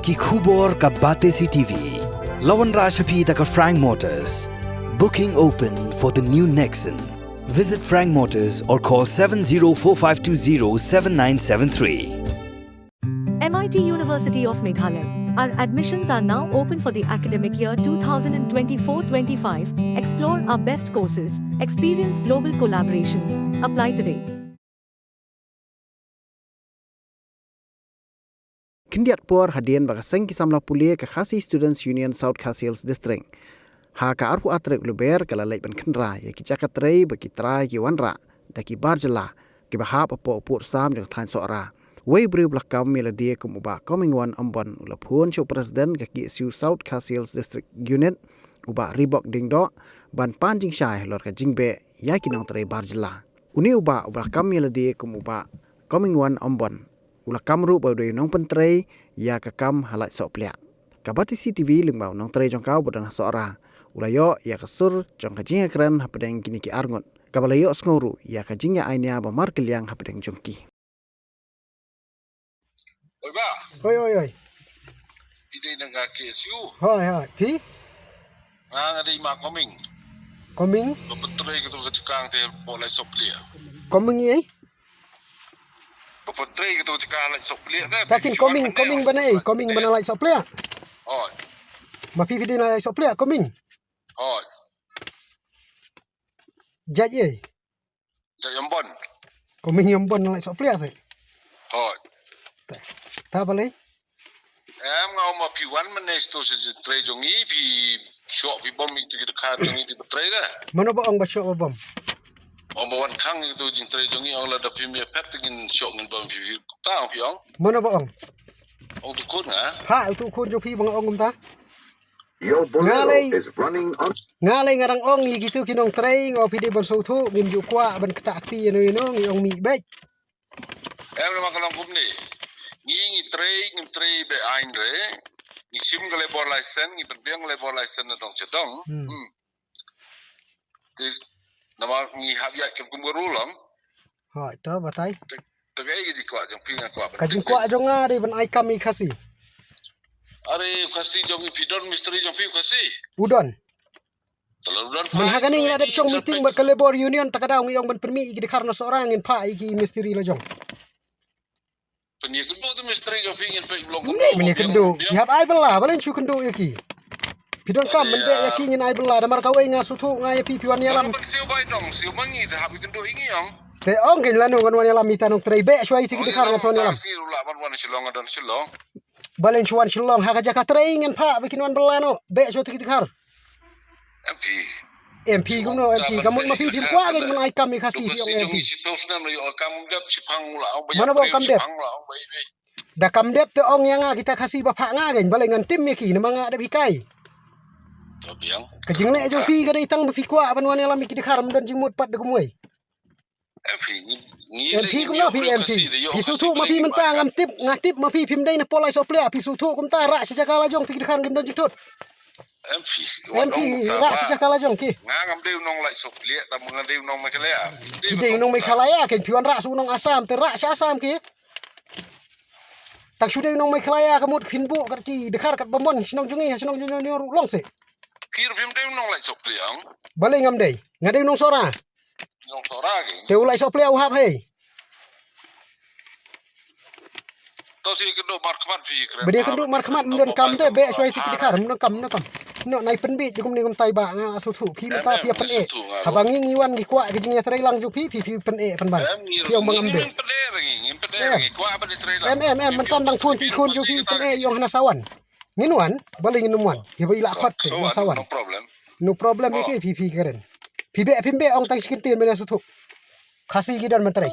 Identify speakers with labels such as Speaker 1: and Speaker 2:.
Speaker 1: ki khubor ka bate CTV. Lawan Rashaphi taka Frank Motors. Booking open for the new Nexon. Visit Frank Motors or call 7045207973.
Speaker 2: MIT University of Meghalaya. Our admissions are now open for the academic year 2024-25. Explore our best courses, experience global collaborations. Apply today.
Speaker 3: Kindiat por hadian bagaseng kisamla pulia ke Khasi Students Union South Khasi Hills District. Ha ka arku atrek luber kala leiban kendra ya ki cakatrei bagi trai ki wanra daki barjala ki bahap apo pur sam jang than sora. Wei bri blakam melodi kumuba coming one ambon ula phun show president ke ki su South Khasi Hills District Unit uba ribok dingdo ban panjing syai lor ka jingbe ya ki nong trai barjala. Uni uba blakam melodi kumuba coming one ambon ula kamru badoi nong pentrei ya kakam halai soplek. Kabati CTV lingbau nong trei jong kau bodan sora. Ulayo ya kasur jong kajing keren hapadeng kini ki arngot. Kabalayo snguru ya kajingnya ainya ba markel yang hapadeng jongki.
Speaker 4: Oi ba.
Speaker 5: Oi.
Speaker 4: Ide nanga KSU.
Speaker 5: Hai. Pi?
Speaker 4: Ada ima coming.
Speaker 5: Coming?
Speaker 4: Betul ke tu kecekang te boleh soplia.
Speaker 5: Coming ye?
Speaker 4: Betul ke tu kecekang lek soplia dah.
Speaker 5: Takin coming bana like soplea.
Speaker 4: Oh.
Speaker 5: Ma pi di like soplea coming.
Speaker 4: Oh.
Speaker 5: Jat ye.
Speaker 4: Jayambon.
Speaker 5: Coming yang bon like soplea se.
Speaker 4: Oh.
Speaker 5: Ta balai?
Speaker 4: Ngau ma pi wan manes tu se tre jongi pi shop pi bom itu kita khat jongi ti betre dah.
Speaker 5: Mana ba ong ba shop bom?
Speaker 4: Wan khang itu jing tre jongi ong la da pi me pet ngin shop ngin bom pi ta pi ong.
Speaker 5: Mana ba ong?
Speaker 4: Ong tu kun ha.
Speaker 5: Ha itu kun jo pi bang ong ta.
Speaker 6: Your Bolero is running on.
Speaker 5: Ngalai ngarang ong ni gitu kinong tre ngo pi de ban so thu ngin ju kwa ban kata akti no ngi ong mi baik.
Speaker 4: Nama kalang kum ni. Ngi tre be ain re. Ngi sim gale bor license ngi penbiang gale bor license na dong cedong. Tis nama ngi habya kem kum gurulam.
Speaker 5: Ha ta batai.
Speaker 4: Tagai gi kwa jong pinga kwa.
Speaker 5: Kajing kwa jong ngari ban ai kami khasi.
Speaker 4: Are khasi jong pidon misteri jong pi khasi.
Speaker 5: Udon.
Speaker 4: Telur udon.
Speaker 5: Man hagani ngada chong meeting ber labor union takada ngi ong ban permi iki dikarna seorang ngin pa iki misteri la jong.
Speaker 4: Penia kendo tu misteri jong pingin pe blong.
Speaker 5: Meni kendo. Ihap ai bela balen chu kendo iki. Pidon kam men be yaki ngin ai bela damar kawai nga sutu nga ya pi piwan yalam.
Speaker 4: Siu bai dong, siu mangi dah habi kendo ingi ong.
Speaker 5: Te ong ken lanu kan wan yalam mitanong trei be shwai tik dikarna son yalam.
Speaker 4: Siu la wan silong adon silong.
Speaker 5: Balen chuan shilong ha jaka trei ngin pa bikin wan belano be shwai tik dikar. MP gum no MP kamu ma pi dim kwa gen man ai kam mi khasi pi ong MP. Mana ba kam dep? Da kam dep te ong yang kita khasi ba pha nga gen balen ngan tim mi ki na manga da bikai.
Speaker 4: Tobiang.
Speaker 5: Kajing ne jong pi ga dai tang ba pi kwa ban wan yalam mi ki dikar dan jimut pat de gumoi. MP kum no pi MP. Pisu thu ma pi mentang ngam tip ngatip ma pi pim dai na polai so plea pisu thu kum ta ra sejak kala jong tik dikar gem dan jitut. MP ra sejak kala jong ki.
Speaker 4: Ngam deu nong lai sok lia ta menga deu nong makalaya.
Speaker 5: Deu nong Meghalaya ken piwan ra su nong Asam te ra sya Asam ki. Tak sudah nong Meghalaya kamut hinbu kat ki dekar kat bomon sinong jungi sinong long se.
Speaker 4: Kir pim deu nong lai sok lia.
Speaker 5: Bale ngam dei. Ngadeu nong sora.
Speaker 4: Nong sora ki.
Speaker 5: Teu lai sok plea uhap hei.
Speaker 4: Kau si kendo markmat fi keren.
Speaker 5: Bede kendo markmat mun kam te be swai tik dikar mun kam. No nai penbi jugum ni kum tai ba nga asu thu pi mata pi pen e. Habangi ngiwan gi kwa gi nya trei lang ju pi pen e pen ba. Pi ong bangam de. Man tan dang thun pi khun ju pi pen e yong hana sawan. Nginwan bale nginumwan. Ki ba ila khat te sawan. No problem iki pi keren. Pi be ong tai skin tin mena su thu. Khasi gi dan man trei.